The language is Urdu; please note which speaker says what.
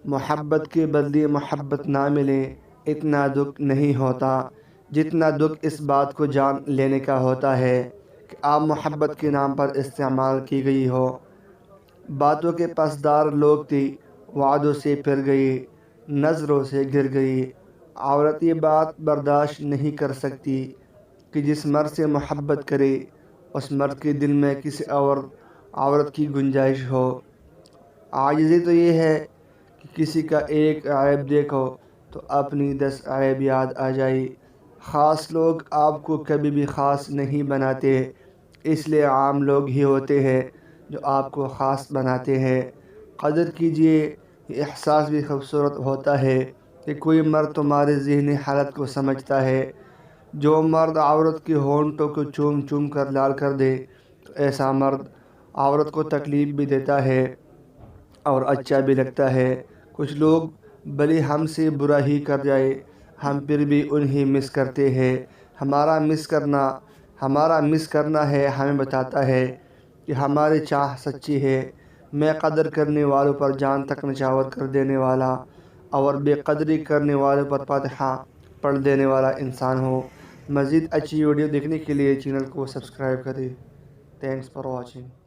Speaker 1: محبت کے بدلے محبت نہ ملے اتنا دکھ نہیں ہوتا جتنا دکھ اس بات کو جان لینے کا ہوتا ہے کہ آپ محبت کے نام پر استعمال کی گئی ہو۔ باتوں کے پاسدار لوگ تھی، وعدوں سے پھر گئی، نظروں سے گر گئی۔ عورت یہ بات برداشت نہیں کر سکتی کہ جس مرد سے محبت کرے اس مرد کے دل میں کسی اور عورت کی گنجائش ہو۔ عاجزی تو یہ ہے کہ کسی کا ایک عیب دیکھو تو اپنی 10 عیب یاد آ جائے۔ خاص لوگ آپ کو کبھی بھی خاص نہیں بناتے، اس لیے عام لوگ ہی ہوتے ہیں جو آپ کو خاص بناتے ہیں۔ قدر کیجئے، یہ احساس بھی خوبصورت ہوتا ہے کہ کوئی مرد تمہاری ذہنی حالت کو سمجھتا ہے۔ جو مرد عورت کے ہونٹوں کو چوم چوم کر لال کر دے تو ایسا مرد عورت کو تکلیف بھی دیتا ہے اور اچھا بھی لگتا ہے۔ کچھ لوگ بھلے ہم سے برا ہی کر جائے، ہم پھر بھی انہیں مس کرتے ہیں۔ ہمارا مس کرنا ہے ہمیں بتاتا ہے کہ ہماری چاہ سچی ہے۔ میں قدر کرنے والوں پر جان تک نچھاور کر دینے والا اور بے قدری کرنے والوں پر فاتحہ پڑھ دینے والا انسان ہوں۔ مزید اچھی ویڈیو دیکھنے کے لیے چینل کو سبسکرائب کریں۔ Thanks for watching.